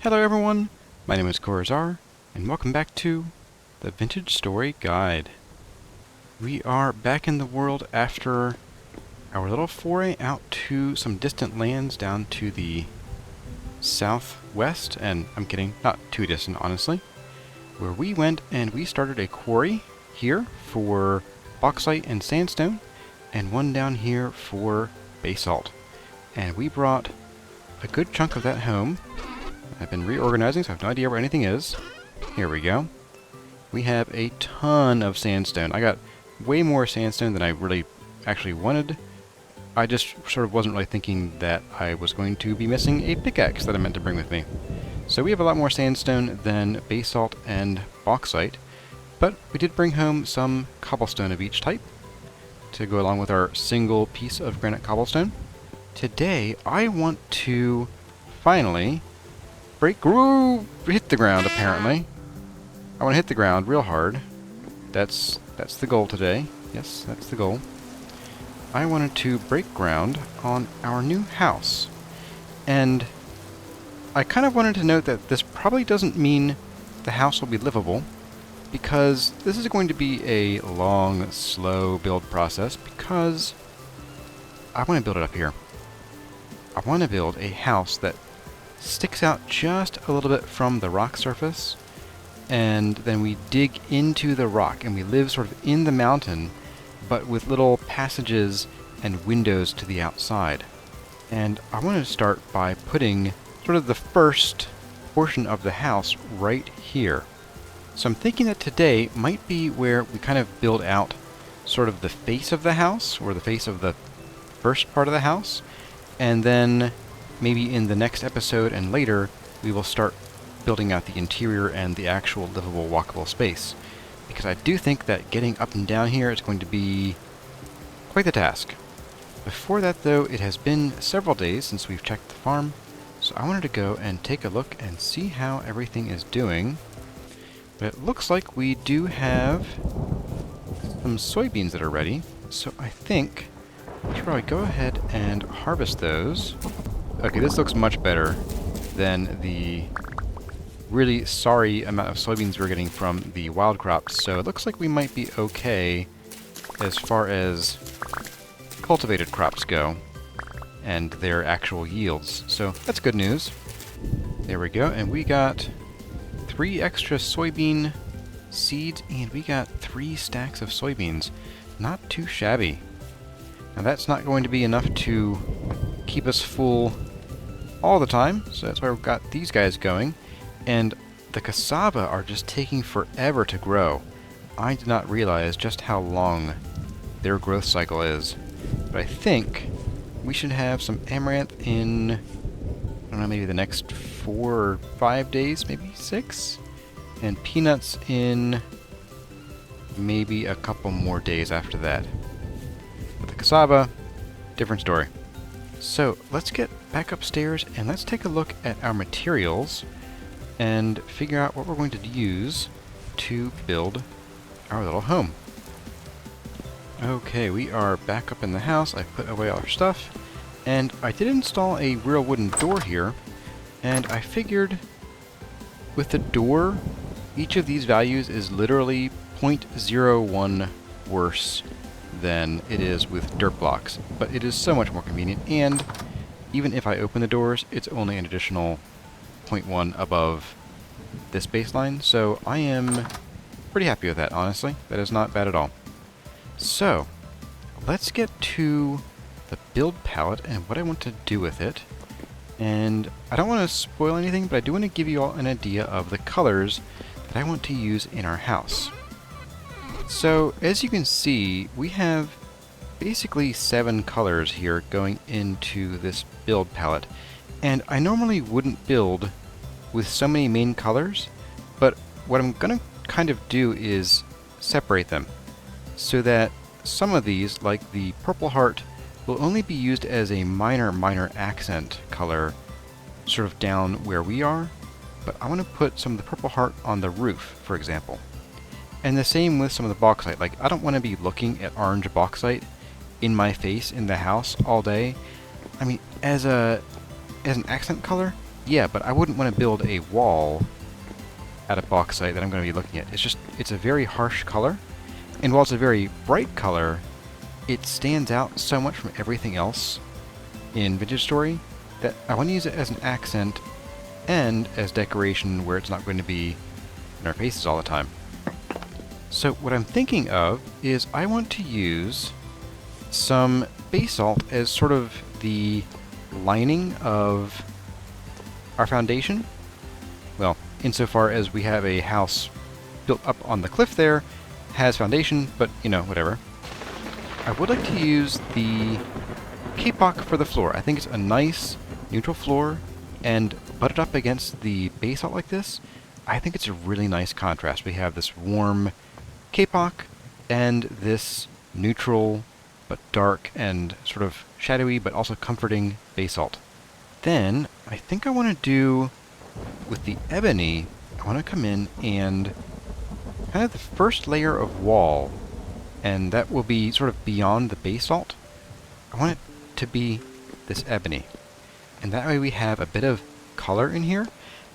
Hello everyone, my name is Chores, and welcome back to the Vintage Story Guide. We are back in the world after our little foray out to some distant lands down to the southwest, and I'm kidding, not too distant honestly, where we went and we started a quarry here for bauxite and sandstone, and one down here for basalt. And we brought a good chunk of that home. I've been reorganizing, so I have no idea where anything is. Here we go. We have a ton of sandstone. I got way more sandstone than I really actually wanted. I just sort of wasn't really thinking that I was going to be missing a pickaxe that I meant to bring with me. So we have a lot more sandstone than basalt and bauxite, but we did bring home some cobblestone of each type to go along with our single piece of granite cobblestone. Today, I want to finally hit the ground, apparently. I want to hit the ground real hard. That's the goal today. Yes, that's the goal. I wanted to break ground on our new house. And I kind of wanted to note that this probably doesn't mean the house will be livable, because this is going to be a long, slow build process, because I want to build it up here. I want to build a house that sticks out just a little bit from the rock surface, and then we dig into the rock and we live sort of in the mountain, but with little passages and windows to the outside. And I want to start by putting sort of the first portion of the house right here. So I'm thinking that today might be where we kind of build out sort of the face of the house, or the face of the first part of the house, and then maybe in the next episode and later, we will start building out the interior and the actual livable, walkable space. Because I do think that getting up and down here is going to be quite the task. Before that, though, it has been several days since we've checked the farm, so I wanted to go and take a look and see how everything is doing. But it looks like we do have some soybeans that are ready, so I think we should probably go ahead and harvest those. Okay, this looks much better than the really sorry amount of soybeans we're getting from the wild crops, so it looks like we might be okay as far as cultivated crops go and their actual yields. So that's good news. There we go, and we got 3 extra soybean seeds, and we got 3 stacks of soybeans. Not too shabby. Now that's not going to be enough to keep us full all the time, so that's why we've got these guys going. And the cassava are just taking forever to grow. I did not realize just how long their growth cycle is. But I think we should have some amaranth in, I don't know, maybe the next 4 or 5 days, maybe 6? And peanuts in maybe a couple more days after that. But the cassava, different story. So let's get back upstairs and let's take a look at our materials and figure out what we're going to use to build our little home. Okay, we are back up in the house. I put away all our stuff, and I did install a real wooden door here, and I figured with the door, each of these values is literally 0.01 worse than it is with dirt blocks, but it is so much more convenient, and even if I open the doors, it's only an additional 0.1 above this baseline, so I am pretty happy with that, honestly. That is not bad at all. So, let's get to the build palette and what I want to do with it. And I don't want to spoil anything, but I do want to give you all an idea of the colors that I want to use in our house. So, as you can see, we have basically 7 colors here going into this build palette. And I normally wouldn't build with so many main colors, but what I'm going to kind of do is separate them so that some of these, like the purple heart, will only be used as a minor accent color sort of down where we are, but I want to put some of the purple heart on the roof, for example. And the same with some of the bauxite. Like, I don't want to be looking at orange bauxite in my face in the house all day. I mean, as an accent color, Yeah, but I wouldn't want to build a wall out of bauxite that I'm going to be looking at. It's a very harsh color, and while it's a very bright color, it stands out so much from everything else in Vintage Story that I want to use it as an accent and as decoration where it's not going to be in our faces all the time. So what I'm thinking of is I want to use some basalt as sort of the lining of our foundation. Well, insofar as we have a house built up on the cliff there, has foundation, but, you know, whatever. I would like to use the kapok for the floor. I think it's a nice neutral floor, and butted up against the basalt like this, I think it's a really nice contrast. We have this warm kapok and this neutral but dark and sort of shadowy but also comforting basalt. Then I think I want to do with the ebony, I want to come in and kind of the first layer of wall, and that will be sort of beyond the basalt. I want it to be this ebony, and that way we have a bit of color in here,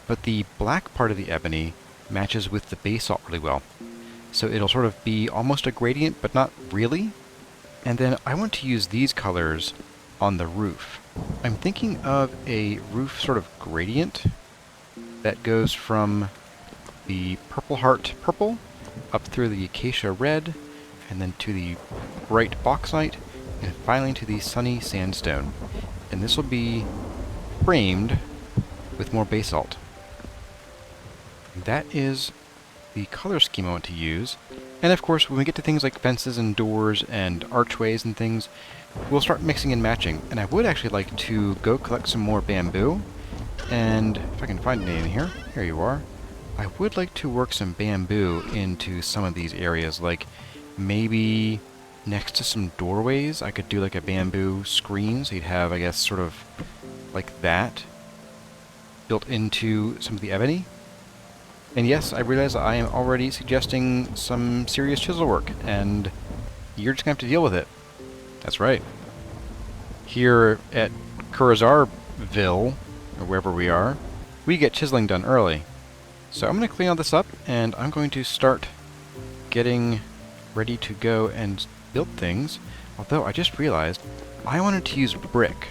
but the black part of the ebony matches with the basalt really well. So it'll sort of be almost a gradient, but not really. And then I want to use these colors on the roof. I'm thinking of a roof sort of gradient that goes from the purple heart purple up through the acacia red, and then to the bright bauxite, and finally to the sunny sandstone. And this will be framed with more basalt. That is the color scheme I want to use. And of course, when we get to things like fences and doors and archways and things, we'll start mixing and matching. And I would actually like to go collect some more bamboo. And if I can find any in here, here you are. I would like to work some bamboo into some of these areas, like maybe next to some doorways I could do like a bamboo screen, so you'd have, I guess, sort of like that built into some of the ebony. And yes, I realize I am already suggesting some serious chisel work, and you're just going to have to deal with it. That's right. Here at Curazarville, or wherever we are, we get chiseling done early. So I'm going to clean all this up, and I'm going to start getting ready to go and build things. Although I just realized I wanted to use brick.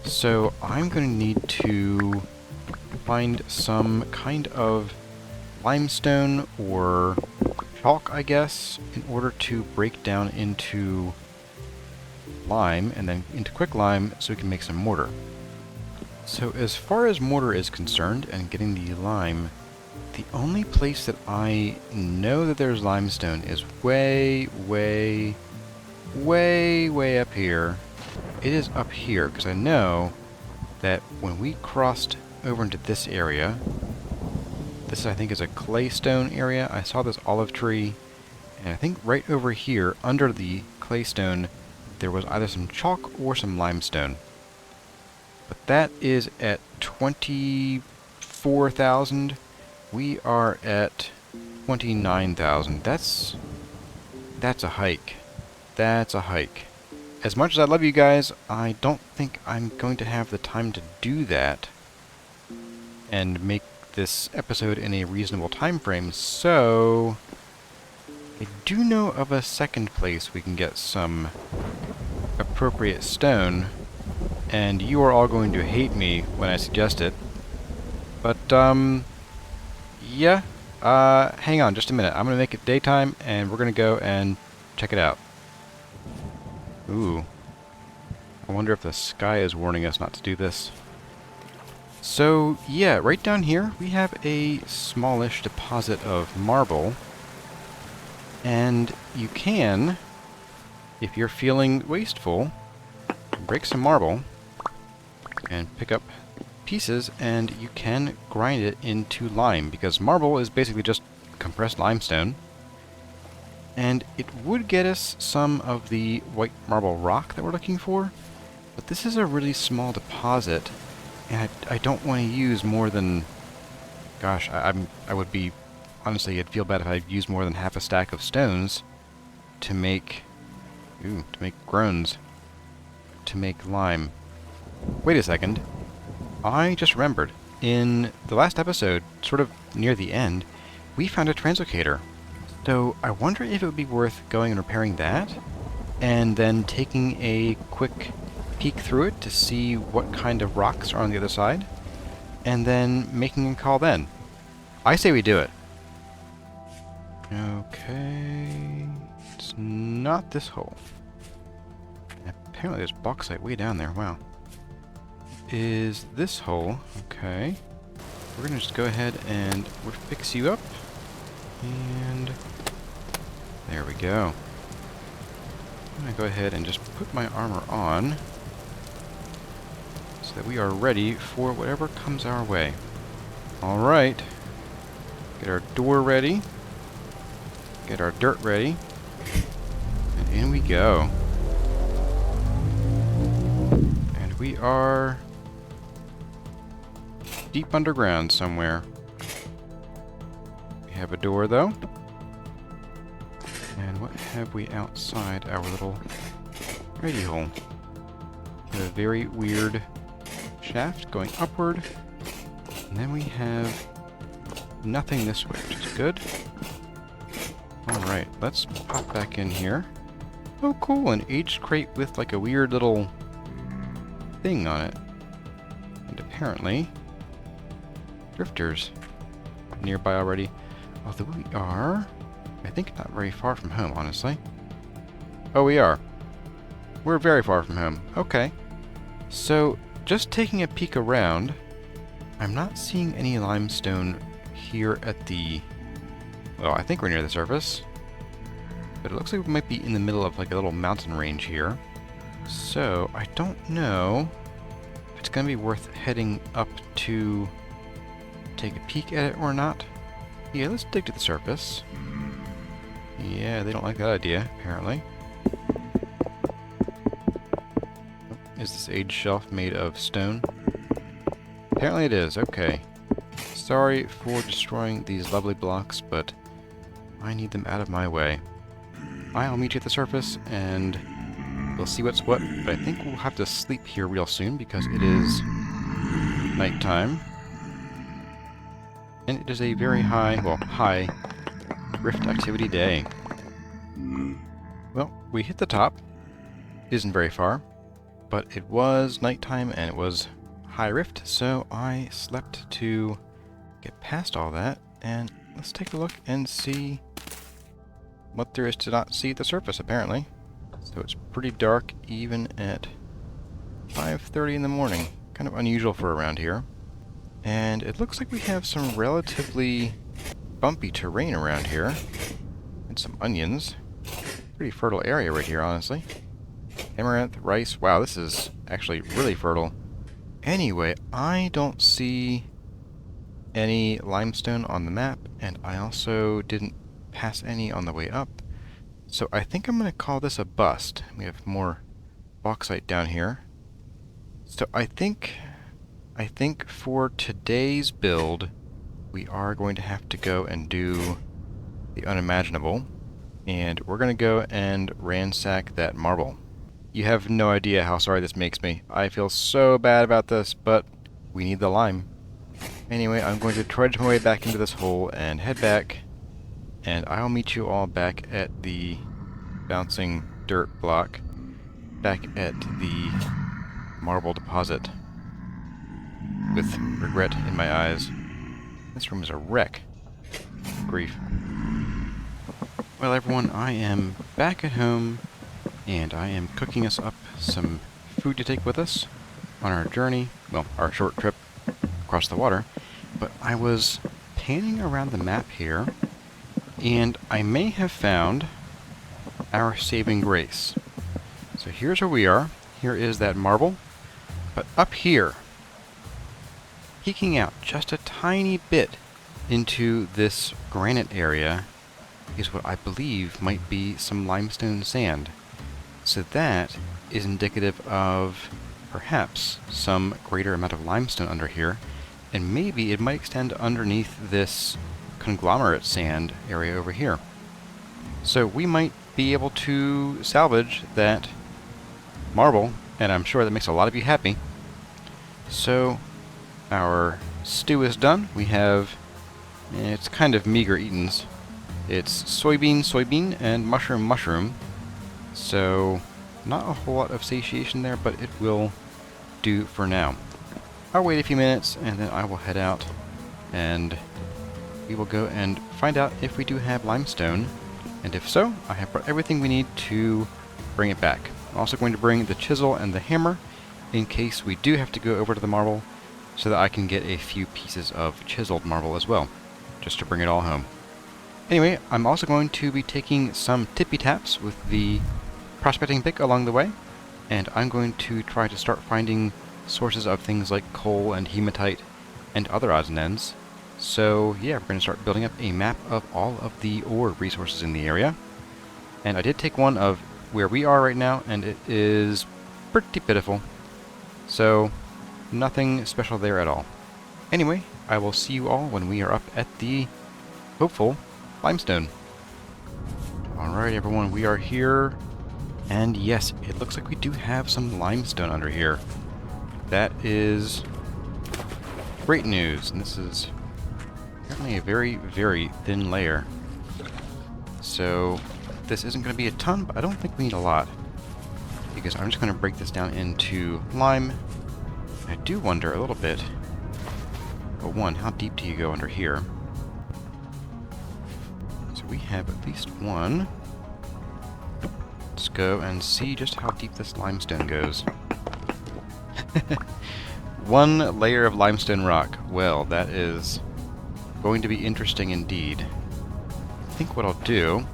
So I'm going to need to find some kind of limestone or chalk, I guess, in order to break down into lime and then into quicklime so we can make some mortar. So as far as mortar is concerned and getting the lime, the only place that I know that there's limestone is way up here. It is up here, because I know that when we crossed over into this area, this I think is a claystone area. I saw this olive tree, and I think right over here, under the claystone, there was either some chalk or some limestone. But that is at 24,000. We are at 29,000. That's a hike. That's a hike. As much as I love you guys, I don't think I'm going to have the time to do that and make this episode in a reasonable time frame, so I do know of a second place we can get some appropriate stone, and you are all going to hate me when I suggest it. But, yeah, hang on just a minute. I'm going to make it daytime, and we're going to go and check it out. Ooh. I wonder if the sky is warning us not to do this. So, yeah, right down here, we have a smallish deposit of marble. And you can, if you're feeling wasteful, break some marble and pick up pieces, and you can grind it into lime, because marble is basically just compressed limestone. And it would get us some of the white marble rock that we're looking for, but this is a really small deposit, and I don't want to use more than, gosh, I would be, honestly, I'd feel bad if I used more than half a stack of stones to make, groans, to make lime. Wait a second. I just remembered, in the last episode, sort of near the end, we found a translocator. So I wonder if it would be worth going and repairing that, and then taking a quick peek through it to see what kind of rocks are on the other side, and then making a call then. I say we do it. Okay, it's not this hole. Apparently there's bauxite way down there, wow. Is this hole, okay. We're gonna just go ahead and we'll fix you up, and there we go. I'm gonna go ahead and just put my armor on, so that we are ready for whatever comes our way. Alright. Get our door ready. Get our dirt ready. And in we go. And we are deep underground somewhere. We have a door though. And what have we outside our little ready hole? We have a very weird shaft going upward. And then we have nothing this way, which is good. Alright, let's pop back in here. Oh cool, an aged crate with like a weird little thing on it. And apparently, drifters nearby already. Although we are, I think, not very far from home, honestly. Oh, we are. We're very far from home. Okay. So, just taking a peek around, I'm not seeing any limestone here at the... Well, I think we're near the surface. But it looks like we might be in the middle of like a little mountain range here. So, I don't know if it's going to be worth heading up to take a peek at it or not. Yeah, let's dig to the surface. Yeah, they don't like that idea, apparently. Is this aged shelf made of stone? Apparently it is, okay. Sorry for destroying these lovely blocks, but I need them out of my way. I'll meet you at the surface, and we'll see what's what, but I think we'll have to sleep here real soon because it is nighttime. And it is a very high rift activity day. Well, we hit the top. It isn't very far, but it was nighttime and it was high rift, so I slept to get past all that, and let's take a look and see what there is to not see at the surface, apparently. So it's pretty dark even at 5:30 in the morning. Kind of unusual for around here. And it looks like we have some relatively bumpy terrain around here. And some onions. Pretty fertile area right here, honestly. Amaranth, rice. Wow, this is actually really fertile. Anyway, I don't see any limestone on the map, and I also didn't pass any on the way up. So I think I'm going to call this a bust. We have more bauxite down here. So I think for today's build, we are going to have to go and do the unimaginable. And we're going to go and ransack that marble. You have no idea how sorry this makes me. I feel so bad about this, but we need the lime. Anyway, I'm going to trudge my way back into this hole and head back. And I'll meet you all back at the bouncing dirt block. Back at the marble deposit. With regret in my eyes. This room is a wreck. Grief. Well, everyone, I am back at home, and I am cooking us up some food to take with us on our journey, well, our short trip across the water. But I was panning around the map here, and I may have found our saving grace. So here's where we are. Here is that marble. But up here, peeking out just a tiny bit into this granite area, is what I believe might be some limestone sand. So that is indicative of perhaps some greater amount of limestone under here, and maybe it might extend underneath this conglomerate sand area over here. So we might be able to salvage that marble, and I'm sure that makes a lot of you happy. So Our stew is done. We have, it's kind of meager eatings. It's soybean, and mushroom. So, not a whole lot of satiation there, but it will do for now. I'll wait a few minutes, and then I will head out, and we will go and find out if we do have limestone, and if so, I have brought everything we need to bring it back. I'm also going to bring the chisel and the hammer, in case we do have to go over to the marble, so that I can get a few pieces of chiseled marble as well, just to bring it all home. Anyway, I'm also going to be taking some tippy taps with the prospecting pick along the way, and I'm going to try to start finding sources of things like coal and hematite and other odds and ends. So yeah, we're going to start building up a map of all of the ore resources in the area. And I did take one of where we are right now, and it is pretty pitiful. So nothing special there at all. Anyway, I will see you all when we are up at the hopeful limestone. Alright everyone, we are here, and yes, it looks like we do have some limestone under here. That is great news, and this is apparently a very, very thin layer. So this isn't going to be a ton, but I don't think we need a lot, because I'm just going to break this down into lime. I do wonder a little bit, well, one, how deep do you go under here? So we have at least one. Let's go and see just how deep this limestone goes. One layer of limestone rock. Well, that is going to be interesting indeed. I think what I'll do,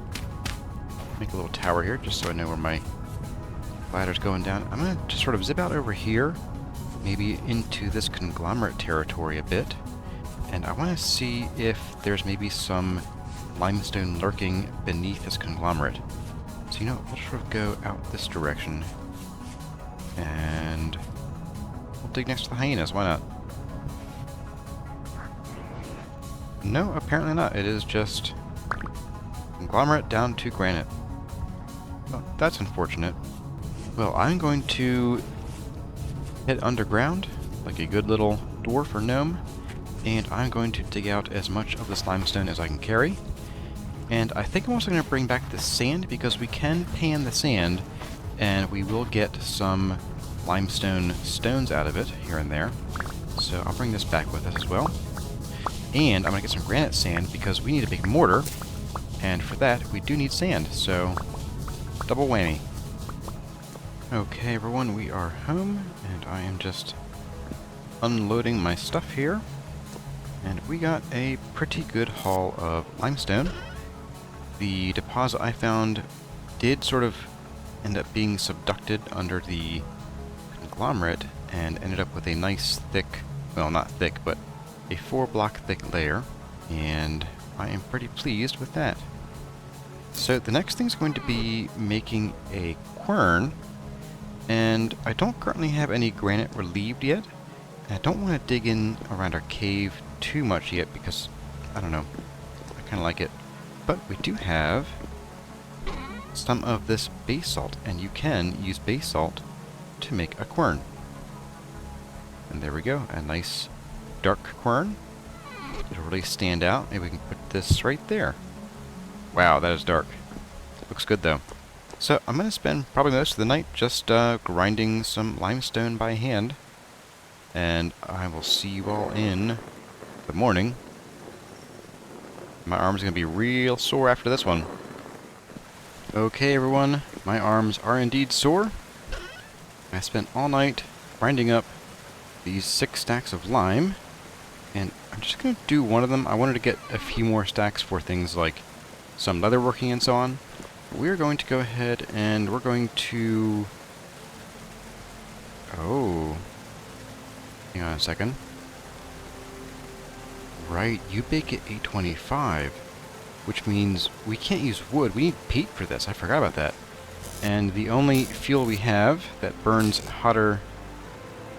make a little tower here just so I know where my ladder's going down. I'm going to just sort of zip out over here, maybe into this conglomerate territory a bit, and I want to see if there's maybe some limestone lurking beneath this conglomerate. So, you know, we'll sort of go out this direction, and we'll dig next to the hyenas. Why not? No, apparently not. It is just conglomerate down to granite. Well, that's unfortunate. Well, I'm going to head underground, like a good little dwarf or gnome, and I'm going to dig out as much of this limestone as I can carry. And I think I'm also going to bring back the sand, because we can pan the sand, and we will get some limestone stones out of it here and there. So I'll bring this back with us as well. And I'm going to get some granite sand, because we need a big mortar, and for that we do need sand, so double whammy. Okay everyone, we are home, and I am just unloading my stuff here, and we got a pretty good haul of limestone. The deposit I found did sort of end up being subducted under the conglomerate and ended up with a nice thick, well, not thick, but a 4-block thick layer, and I am pretty pleased with that. So the next thing is going to be making a quern, and I don't currently have any granite relieved yet, and I don't want to dig in around our cave too much yet, because, I don't know, I kind of like it. But we do have some of this basalt, and you can use basalt to make a quern. And there we go, a nice dark quern. It'll really stand out. Maybe we can put this right there. Wow, that is dark. Looks good though. So I'm going to spend probably most of the night just grinding some limestone by hand. And I will see you all in the morning. My arm's going to be real sore after this one. Okay everyone, my arms are indeed sore. I spent all night grinding up these 6 stacks of lime, and I'm just going to do one of them. I wanted to get a few more stacks for things like some leatherworking and so on. We're going to go ahead and we're going to... Oh. Hang on a second. Right, you bake at 825, which means we can't use wood. We need peat for this. I forgot about that. And the only fuel we have that burns hotter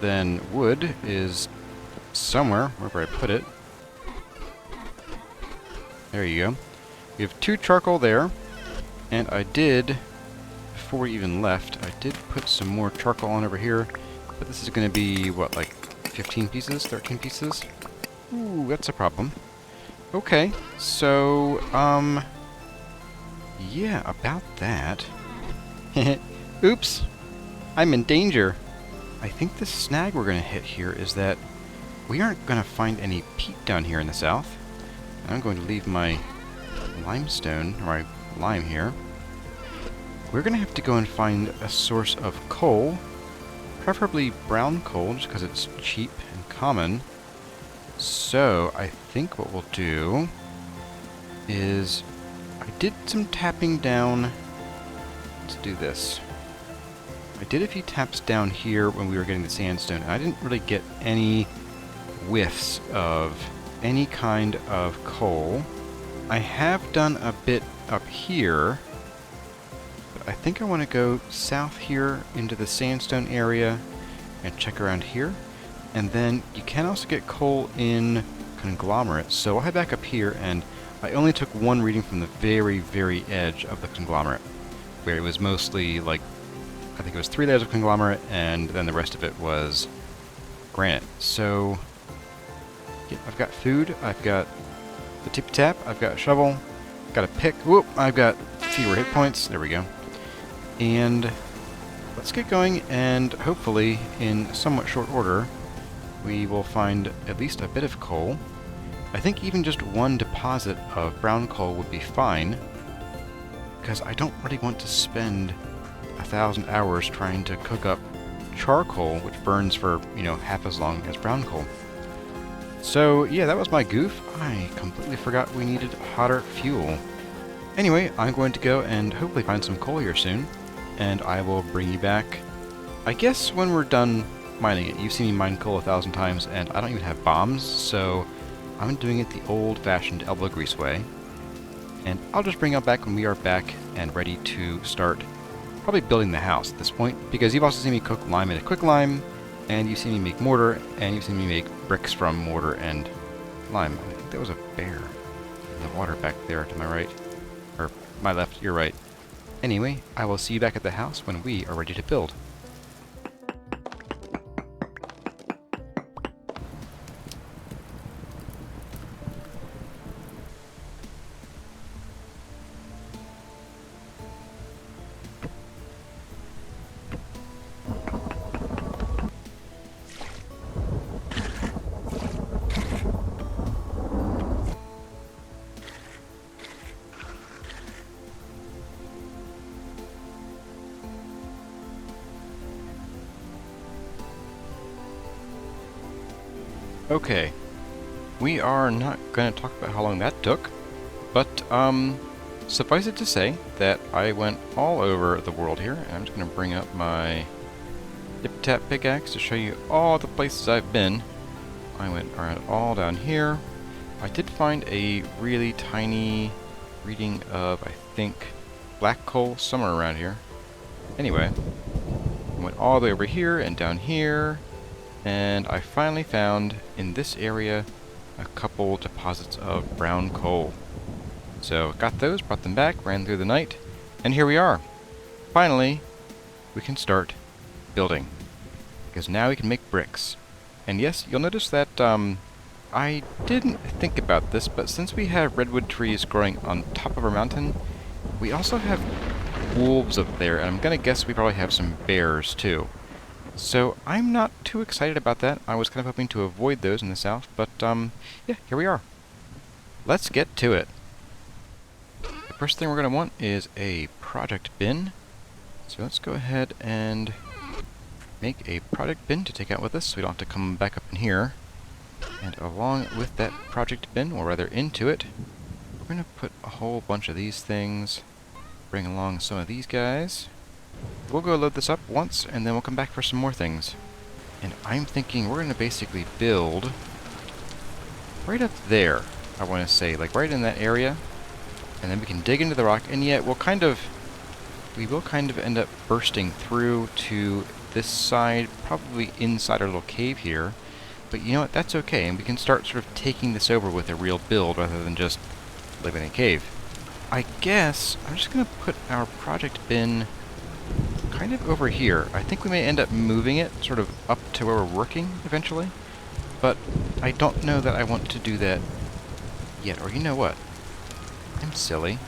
than wood is somewhere, wherever I put it. There you go. We have 2 charcoal there, and I did, before we even left, I did put some more charcoal on over here, but this is going to be, what, like 15 pieces, 13 pieces. Ooh, that's a problem. Okay, so, yeah, about that. Oops! I'm in danger! I think the snag we're going to hit here is that we aren't going to find any peat down here in the south. And I'm going to leave my limestone, or my lime here. We're going to have to go and find a source of coal, preferably brown coal, just because it's cheap and common. So, I think what we'll do is, I did some tapping down. Let's do this. I did a few taps down here when we were getting the sandstone, and I didn't really get any whiffs of any kind of coal. I have done a bit up here, but I think I want to go south here into the sandstone area and check around here. And then you can also get coal in conglomerates, so I'll head back up here, and I only took one reading from the very, very edge of the conglomerate, where it was mostly like, I think it was 3 layers of conglomerate, and then the rest of it was granite. So, yeah, I've got food, I've got the tippy tap, I've got a shovel, got a pick, whoop, I've got fewer hit points, there we go. And let's get going, and hopefully, in somewhat short order, we will find at least a bit of coal. I think even just one deposit of brown coal would be fine, because I don't really want to spend 1,000 hours trying to cook up charcoal, which burns for, you know, half as long as brown coal. So, yeah, that was my goof. I completely forgot we needed hotter fuel. Anyway, I'm going to go and hopefully find some coal here soon, and I will bring you back, I guess, when we're done mining it. You've seen me mine coal 1,000 times, and I don't even have bombs, so I'm doing it the old-fashioned elbow grease way. And I'll just bring you back when we are back and ready to start probably building the house at this point, because you've also seen me cook lime in a quick lime, and you've seen me make mortar, and you've seen me make bricks from mortar and lime. I think there was a bear in the water back there to my right. Or my left, your right. Anyway, I will see you back at the house when we are ready to build. Okay, we are not going to talk about how long that took, but suffice it to say that I went all over the world here, and I'm just going to bring up my tip-tap pickaxe to show you all the places I've been. I went around all down here. I did find a really tiny reading of, I think, black coal somewhere around here. Anyway, I went all the way over here and down here, and I finally found, in this area, a couple deposits of brown coal. So, got those, brought them back, ran through the night, and here we are. Finally, we can start building. Because now we can make bricks. And yes, you'll notice that, I didn't think about this, but since we have redwood trees growing on top of our mountain, we also have wolves up there, and I'm gonna guess we probably have some bears, too. So, I'm not too excited about that. I was kind of hoping to avoid those in the south, but, yeah, here we are. Let's get to it. The first thing we're going to want is a project bin. So let's go ahead and make a project bin to take out with us, so we don't have to come back up in here. And along with that project bin, or rather into it, we're going to put a whole bunch of these things. Bring along some of these guys. We'll go load this up once, and then we'll come back for some more things. And I'm thinking we're going to basically build right up there, I want to say, like right in that area. And then we can dig into the rock, and yet we will kind of end up bursting through to this side, probably inside our little cave here. But you know what, that's okay, and we can start sort of taking this over with a real build rather than just living in a cave. I guess I'm just going to put our project bin kind of over here. I think we may end up moving it sort of up to where we're working eventually. but I don't know that I want to do that yet. Or you know what? I'm silly.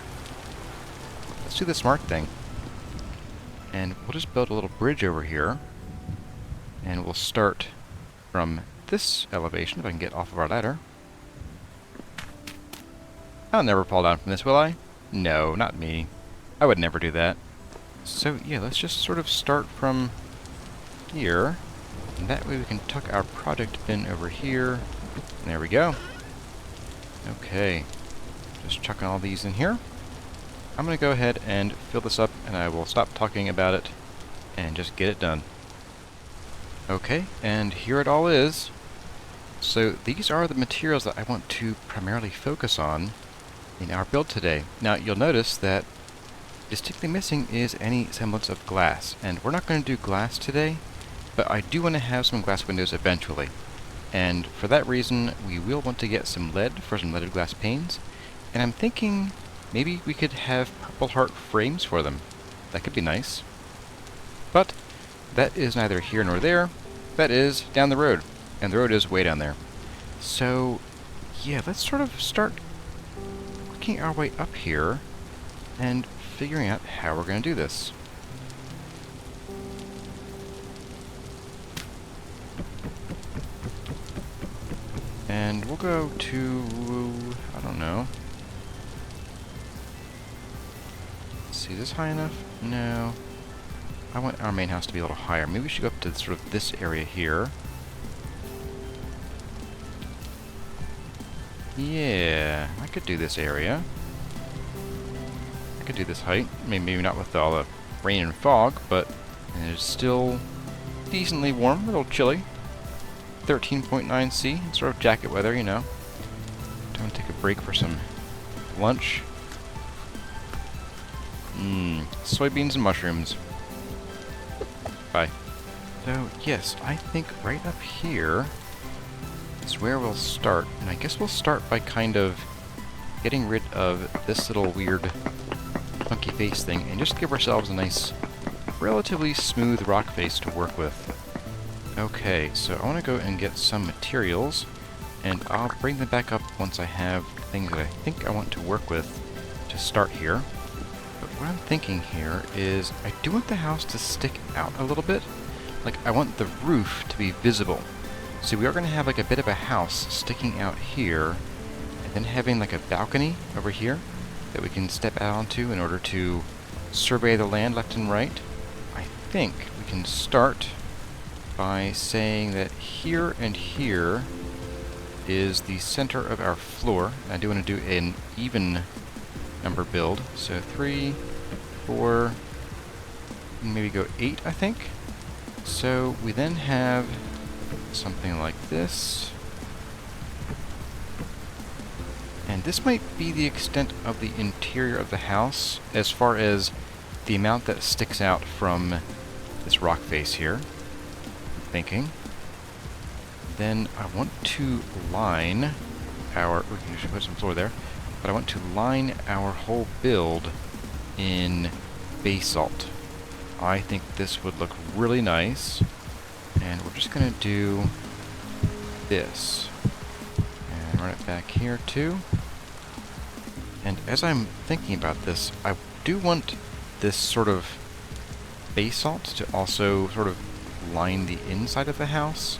Let's do the smart thing. And we'll just build a little bridge over here. And we'll start from this elevation, if I can get off of our ladder. I'll never fall down from this, will I? No, not me. I would never do that. So yeah, let's just sort of start from here. And that way we can tuck our project bin over here. And there we go. Okay. Just chucking all these in here. I'm going to go ahead and fill this up, and I will stop talking about it and just get it done. Okay, and here it all is. So these are the materials that I want to primarily focus on in our build today. Now you'll notice that distinctly missing is any semblance of glass, and we're not going to do glass today, but I do want to have some glass windows eventually. And for that reason, we will want to get some lead for some leaded glass panes, and I'm thinking maybe we could have Purple Heart frames for them. That could be nice. But that is neither here nor there. That is down the road, and the road is way down there. So yeah, let's sort of start working our way up here and figuring out how we're going to do this. And we'll go to, I don't know. Let's see, is this high enough? No. I want our main house to be a little higher. Maybe we should go up to sort of this area here. Yeah, I could do this area. I could do this height. Maybe not with all the rain and fog, but it's still decently warm, a little chilly. 13.9 C, sort of jacket weather, you know. Time to take a break for some lunch. Soybeans and mushrooms. Bye. So, yes, I think right up here is where we'll start. And I guess we'll start by kind of getting rid of this little weird funky face thing and just give ourselves a nice, relatively smooth rock face to work with. Okay, so I want to go and get some materials, and I'll bring them back up once I have things that I think I want to work with to start here. But what I'm thinking here is I do want the house to stick out a little bit. Like, I want the roof to be visible. So we are going to have like a bit of a house sticking out here, and then having like a balcony over here that we can step out onto in order to survey the land left and right. I think we can start by saying that here and here is the center of our floor. I do want to do an even number build. So 3, 4, maybe go 8, I think. So we then have something like this. And this might be the extent of the interior of the house as far as the amount that sticks out from this rock face here. Thinking. Then I want to line our... we should put some floor there. But I want to line our whole build in basalt. I think this would look really nice. And we're just going to do this. And run it back here too. And as I'm thinking about this, I do want this sort of basalt to also sort of line the inside of the house.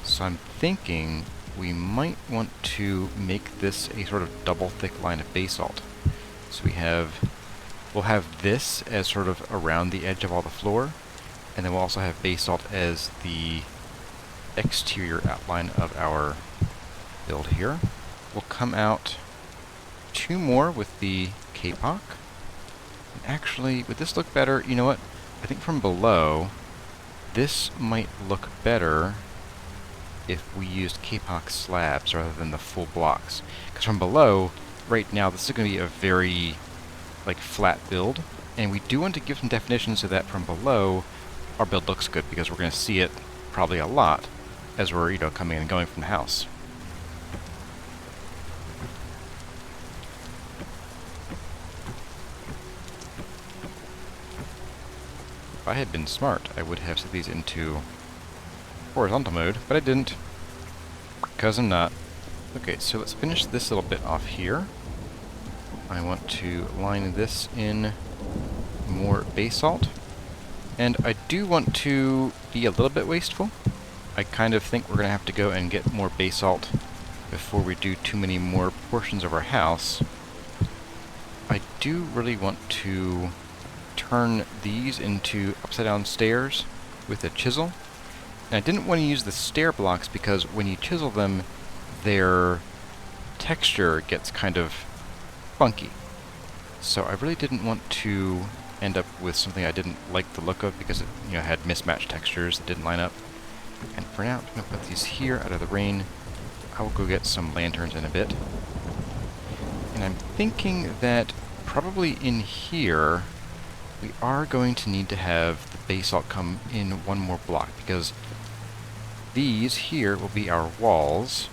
So I'm thinking we might want to make this a sort of double thick line of basalt. So we'll have this as sort of around the edge of all the floor, and then we'll also have basalt as the exterior outline of our build here. We'll come out 2 more with the capoc. And actually, would this look better? You know what? I think from below, this might look better if we used capoc slabs rather than the full blocks. Because from below, right now, this is going to be a very, like, flat build. And we do want to give some definition so that from below, our build looks good, because we're going to see it probably a lot as we're, you know, coming and going from the house. If I had been smart, I would have set these into horizontal mode, but I didn't. Because I'm not. Okay, so let's finish this little bit off here. I want to line this in more basalt. And I do want to be a little bit wasteful. I kind of think we're going to have to go and get more basalt before we do too many more portions of our house. I do really want to turn these into upside down stairs with a chisel. And I didn't want to use the stair blocks because when you chisel them, their texture gets kind of funky. So I really didn't want to end up with something I didn't like the look of because it had mismatched textures that didn't line up. And for now, I'm going to put these here out of the rain. I will go get some lanterns in a bit. And I'm thinking that probably in here, we are going to need to have the basalt come in one more block because these here will be our walls.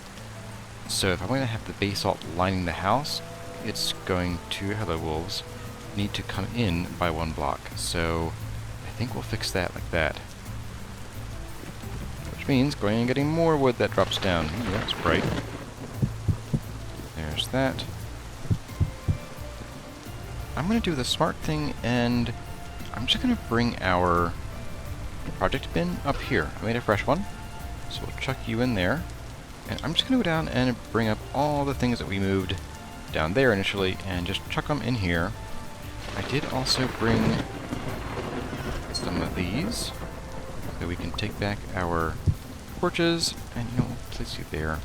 So if I'm going to have the basalt lining the house, it's going to, hello wolves, need to come in by one block. So I think we'll fix that like that. Which means going and getting more wood that drops down. Ooh, that's bright. There's that. I'm going to do the smart thing, and I'm just going to bring our project bin up here. I made a fresh one, so we'll chuck you in there. And I'm just going to go down and bring up all the things that we moved down there initially, and just chuck them in here. I did also bring some of these, so we can take back our torches, and we'll place you there.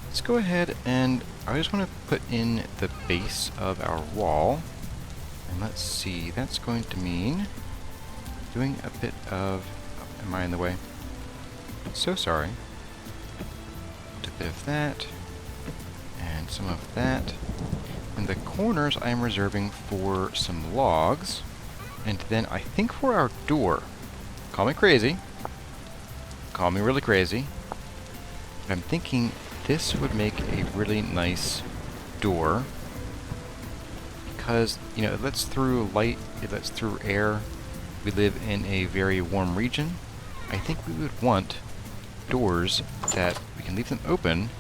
Let's go ahead and I just want to put in the base of our wall. And let's see, that's going to mean doing a bit of... Oh, am I in the way? So sorry. A bit of that, and some of that. And the corners I am reserving for some logs. And then I think for our door, call me crazy, call me really crazy, but I'm thinking this would make a really nice door. Because, it lets through light, it lets through air. We live in a very warm region. I think we would want doors that we can leave them open,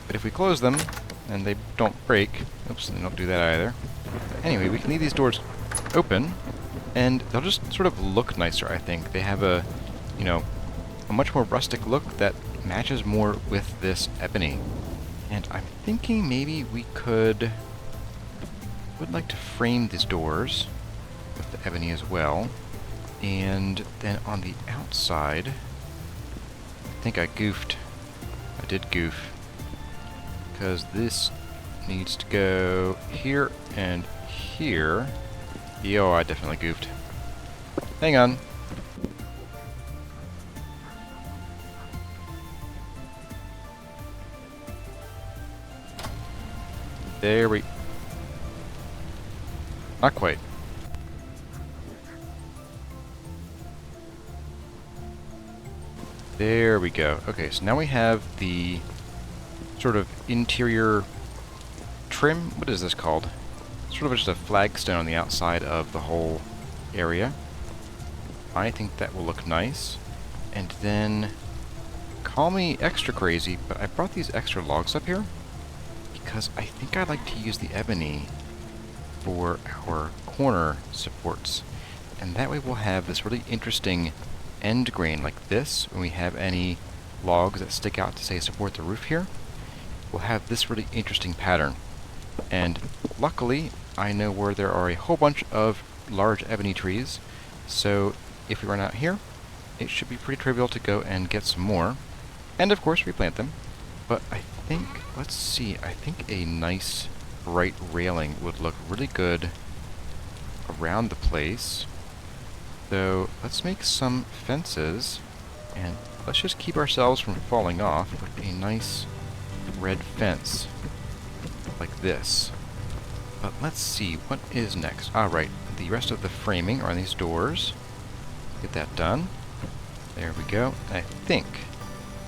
but if we close them and they don't break, oops, they don't do that either. But anyway, we can leave these doors open, and they'll just sort of look nicer, I think. They have a much more rustic look that matches more with this ebony. And I'm thinking maybe we would like to frame these doors with the ebony as well. And then on the outside, I think I goofed. I did goof. Because this needs to go here and here. Yo, I definitely goofed. Hang on. There we... Not quite. There we go. Okay, so now we have the sort of interior trim. What is this called? Sort of just a flagstone on the outside of the whole area. I think that will look nice. And then, call me extra crazy, but I brought these extra logs up here because I think I'd like to use the ebony for our corner supports. And that way we'll have this really interesting end grain like this. When we have any logs that stick out to, say, support the roof here, we'll have this really interesting pattern. And luckily, I know where there are a whole bunch of large ebony trees, so if we run out here, it should be pretty trivial to go and get some more. And of course, replant them. But I think, let's see, I think a nice bright railing would look really good around the place. So let's make some fences, and let's just keep ourselves from falling off with a nice red fence like this. But let's see, what is next? Alright, the rest of the framing are on these doors. Get that done. There we go. I think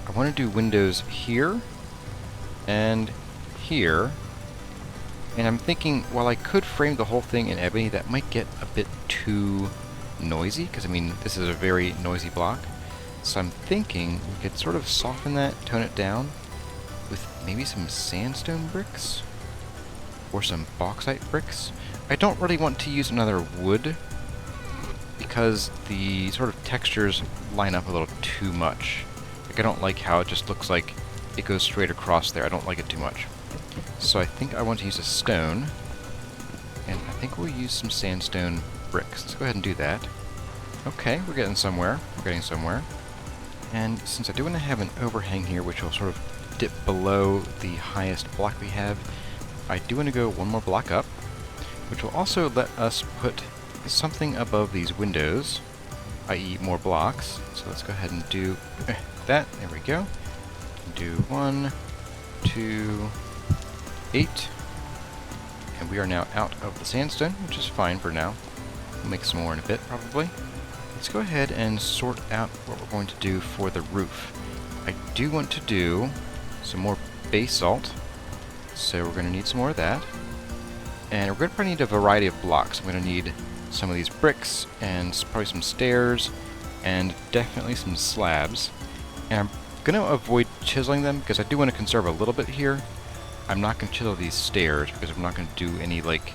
I want to do windows here and here. And I'm thinking, while I could frame the whole thing in ebony, that might get a bit too noisy, because, I mean, this is a very noisy block. So I'm thinking we could sort of soften that, tone it down, with maybe some sandstone bricks or some bauxite bricks. I don't really want to use another wood because the sort of textures line up a little too much. Like, I don't like how it just looks like it goes straight across there. I don't like it too much. So I think I want to use a stone, and I think we'll use some sandstone bricks. Let's go ahead and do that. Okay, we're getting somewhere. We're getting somewhere. And since I do want to have an overhang here, which will sort of dip below the highest block we have, I do want to go one more block up, which will also let us put something above these windows, i.e. more blocks. So let's go ahead and do that. There we go. Do 1, 2, 8. And we are now out of the sandstone, which is fine for now. We'll make some more in a bit, probably. Let's go ahead and sort out what we're going to do for the roof. I do want to do some more basalt, so we're going to need some more of that. And we're going to probably need a variety of blocks. I'm going to need some of these bricks, and probably some stairs, and definitely some slabs. And I'm going to avoid chiseling them, because I do want to conserve a little bit here. I'm not going to chisel these stairs, because I'm not going to do any, like,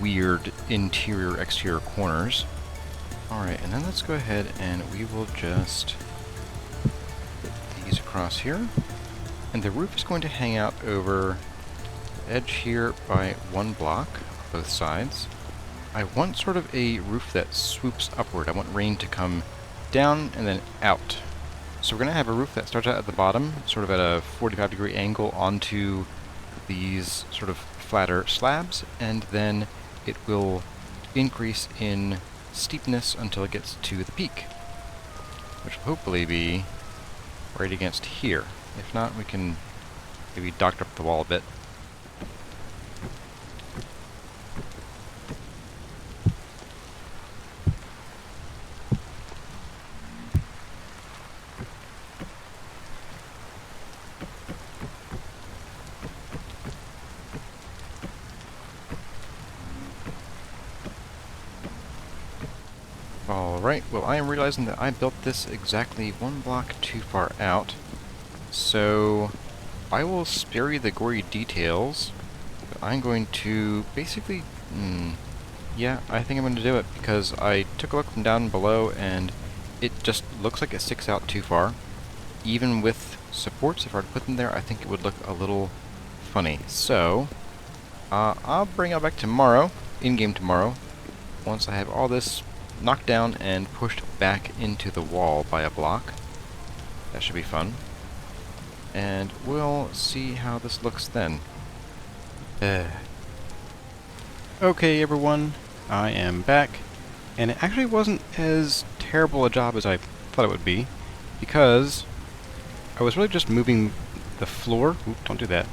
weird interior-exterior corners. Alright, and then let's go ahead and we will just put these across here. And the roof is going to hang out over the edge here by 1 block, both sides. I want sort of a roof that swoops upward. I want rain to come down and then out. So we're going to have a roof that starts out at the bottom, sort of at a 45-degree angle onto these sort of flatter slabs, and then it will increase in steepness until it gets to the peak, which will hopefully be right against here. If not, we can maybe doctor up the wall a bit. Alright, well, I am realizing that I built this exactly 1 block too far out, so I will spare you the gory details, but I'm going to basically, yeah, I think I'm going to do it, because I took a look from down below, and it just looks like it sticks out too far. Even with supports, if I were to put them there, I think it would look a little funny. So, I'll bring it back tomorrow, in-game tomorrow, once I have all this knocked down and pushed back into the wall by a block. That should be fun. And we'll see how this looks then. Okay, everyone, I am back, and it actually wasn't as terrible a job as I thought it would be, because I was really just moving the floor, don't do that,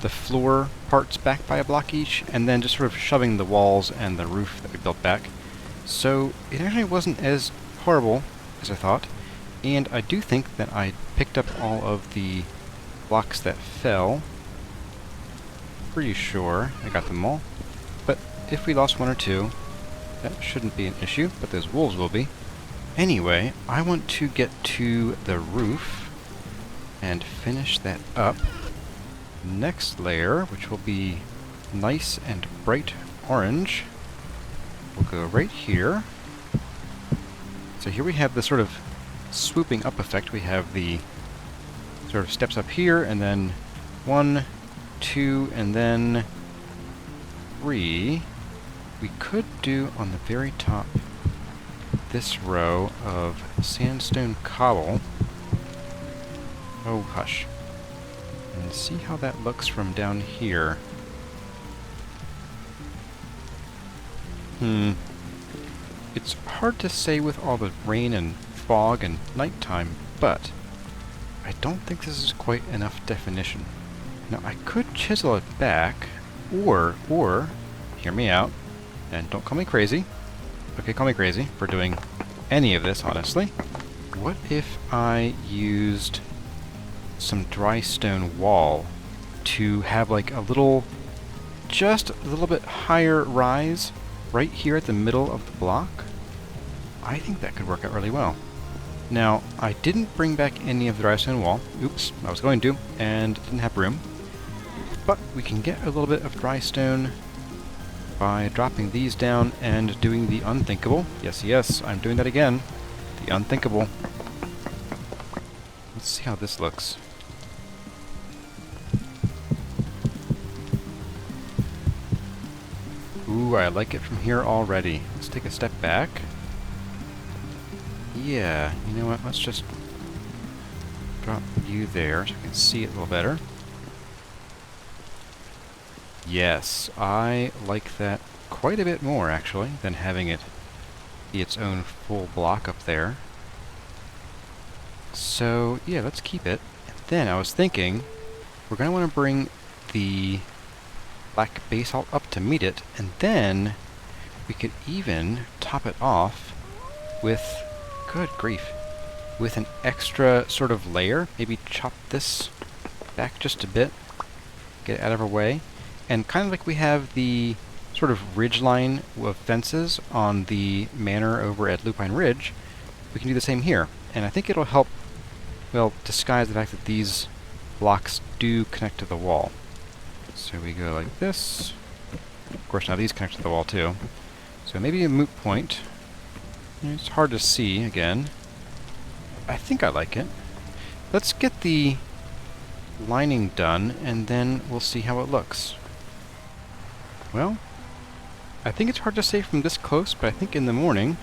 the floor parts back by a block each, and then just sort of shoving the walls and the roof that we built back. So it actually wasn't as horrible as I thought, and I do think that I picked up all of the blocks that fell. Pretty sure I got them all, but if we lost 1 or 2, that shouldn't be an issue, but those wolves will be. Anyway, I want to get to the roof and finish that up. Next layer, which will be nice and bright orange, we'll go right here. So here we have the sort of swooping up effect. We have the sort of steps up here, and then 1, 2, and then 3. We could do on the very top this row of sandstone cobble. Oh, hush. And see how that looks from down here. It's hard to say with all the rain and fog and nighttime, but I don't think this is quite enough definition. Now, I could chisel it back, or, hear me out, and don't call me crazy. Okay, call me crazy for doing any of this, honestly. What if I used some dry stone wall to have like a little, just a little bit higher rise right here at the middle of the block? I think that could work out really well. Now, I didn't bring back any of the dry stone wall. Oops, I was going to, and didn't have room. But we can get a little bit of dry stone by dropping these down and doing the unthinkable. Yes, yes, I'm doing that again. The unthinkable. Let's see how this looks. Ooh, I like it from here already. Let's take a step back. Yeah, you know what? Let's just drop you there so I can see it a little better. Yes, I like that quite a bit more, actually, than having it be its own full block up there. So, yeah, let's keep it. And then I was thinking, we're going to want to bring the black basalt up to meet it, and then we could even top it off with, good grief, with an extra sort of layer. Maybe chop this back just a bit, get it out of our way. And kind of like we have the sort of ridgeline of fences on the manor over at Lupine Ridge, we can do the same here. And I think it'll help, well, disguise the fact that these blocks do connect to the wall. So we go like this. Of course, now these connect to the wall too. So maybe a moot point. It's hard to see, again. I think I like it. Let's get the lining done, and then we'll see how it looks. Well, I think it's hard to say from this close, but I think in the morning,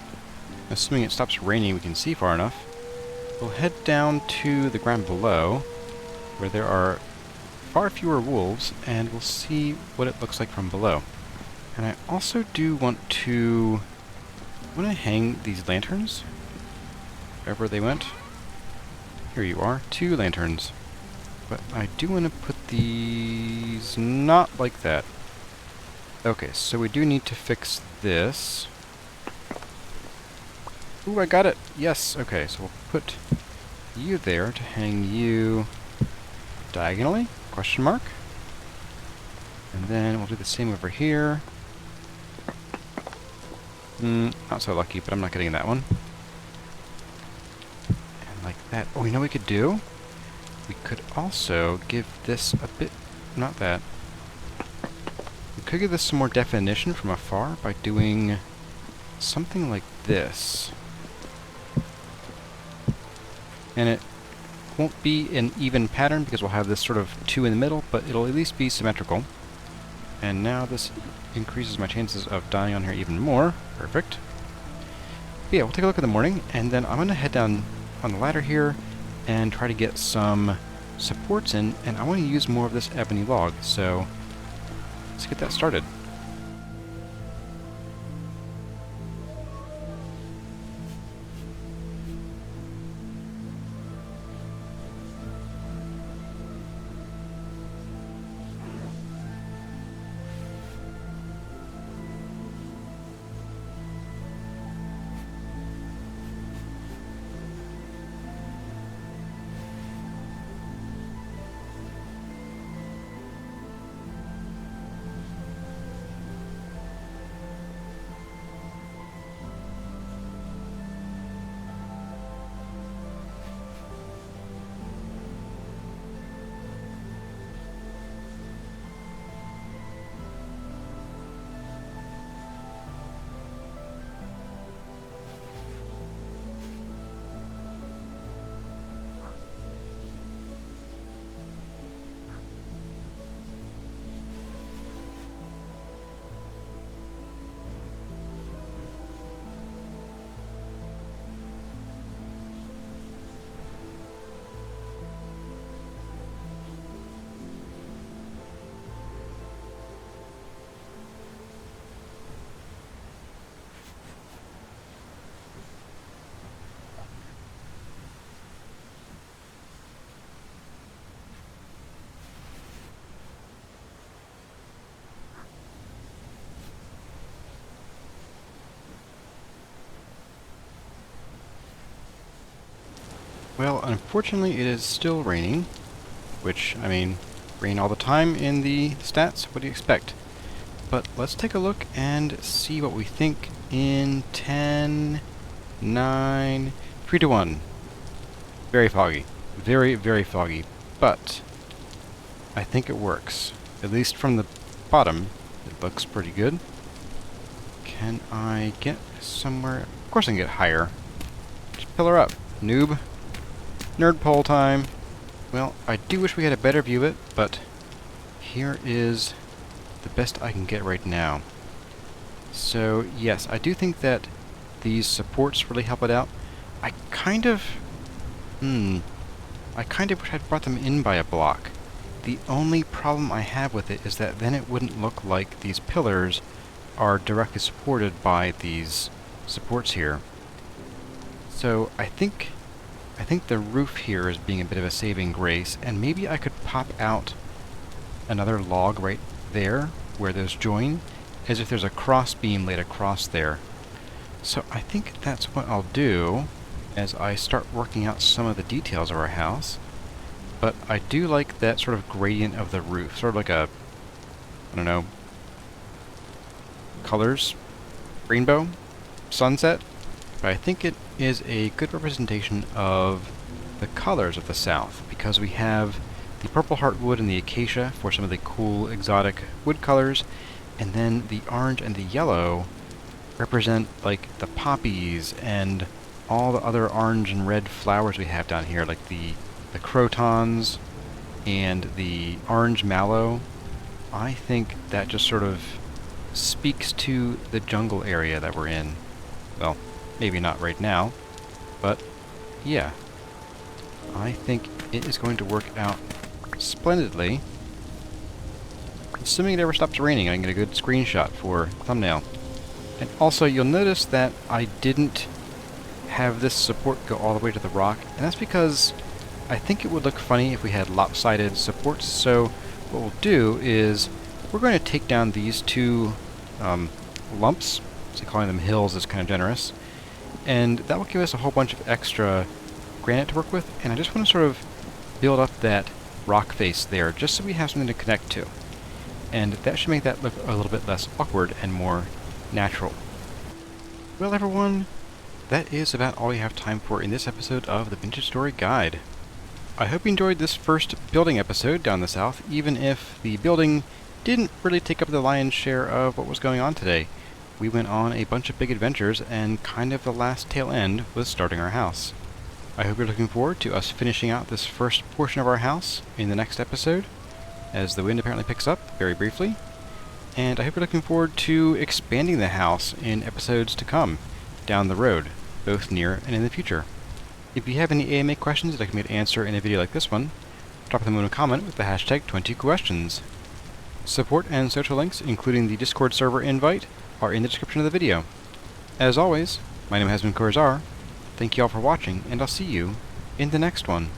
assuming it stops raining, we can see far enough, we'll head down to the ground below, where there are far fewer wolves, and we'll see what it looks like from below. And I also do want to hang these lanterns, wherever they went. Here you are, 2 lanterns. But I do want to put these not like that. Okay, so we do need to fix this. Ooh, I got it! Yes, okay, so we'll put you there to hang you diagonally, question mark. And then we'll do the same over here. Not so lucky, but I'm not getting that one. And like that. Oh, you know what we could do? We could also give this a bit... not that. We could give this some more definition from afar by doing something like this. And it won't be an even pattern because we'll have this sort of 2 in the middle, but it'll at least be symmetrical. And now this increases my chances of dying on here even more. Perfect. But yeah, we'll take a look in the morning, and then I'm going to head down on the ladder here and try to get some supports in, and I want to use more of this ebony log, so let's get that started. Well, unfortunately it is still raining, which, I mean, rain all the time in the stats, what do you expect? But let's take a look and see what we think in 10, 9, 3 to 1. Very foggy. Very, very foggy. But I think it works. At least from the bottom, it looks pretty good. Can I get somewhere? Of course I can get higher. Just pillar up, noob. Nerd pole time. Well, I do wish we had a better view of it, but here is the best I can get right now. So, yes, I do think that these supports really help it out. I kind of wish I'd brought them in by a block. The only problem I have with it is that then it wouldn't look like these pillars are directly supported by these supports here. So I think the roof here is being a bit of a saving grace, and maybe I could pop out another log right there where those join, as if there's a cross beam laid across there. So I think that's what I'll do as I start working out some of the details of our house. But I do like that sort of gradient of the roof, sort of like a, I don't know, colors, rainbow, sunset. But I think it is a good representation of the colors of the South, because we have the purple heartwood and the acacia for some of the cool exotic wood colors, and then the orange and the yellow represent like the poppies and all the other orange and red flowers we have down here, like the crotons and the orange mallow. I think that just sort of speaks to the jungle area that we're in. Well, maybe not right now, but yeah. I think it is going to work out splendidly. Assuming it ever stops raining, I can get a good screenshot for thumbnail. And also, you'll notice that I didn't have this support go all the way to the rock, and that's because I think it would look funny if we had lopsided supports. So what we'll do is we're going to take down these two lumps, so calling them hills is kind of generous, and that will give us a whole bunch of extra granite to work with, and I just want to sort of build up that rock face there just so we have something to connect to. And that should make that look a little bit less awkward and more natural. Well, everyone, that is about all we have time for in this episode of the Vintage Story Guide. I hope you enjoyed this first building episode down the south, even if the building didn't really take up the lion's share of what was going on today. We went on a bunch of big adventures, and kind of the last tail end was starting our house. I hope you're looking forward to us finishing out this first portion of our house in the next episode, as the wind apparently picks up very briefly. And I hope you're looking forward to expanding the house in episodes to come down the road, both near and in the future. If you have any AMA questions that I can answer in a video like this one, drop them in a comment with the hashtag 20questions. Support and social links, including the Discord server invite, are in the description of the video. As always, my name has been Chores. Thank you all for watching, and I'll see you in the next one.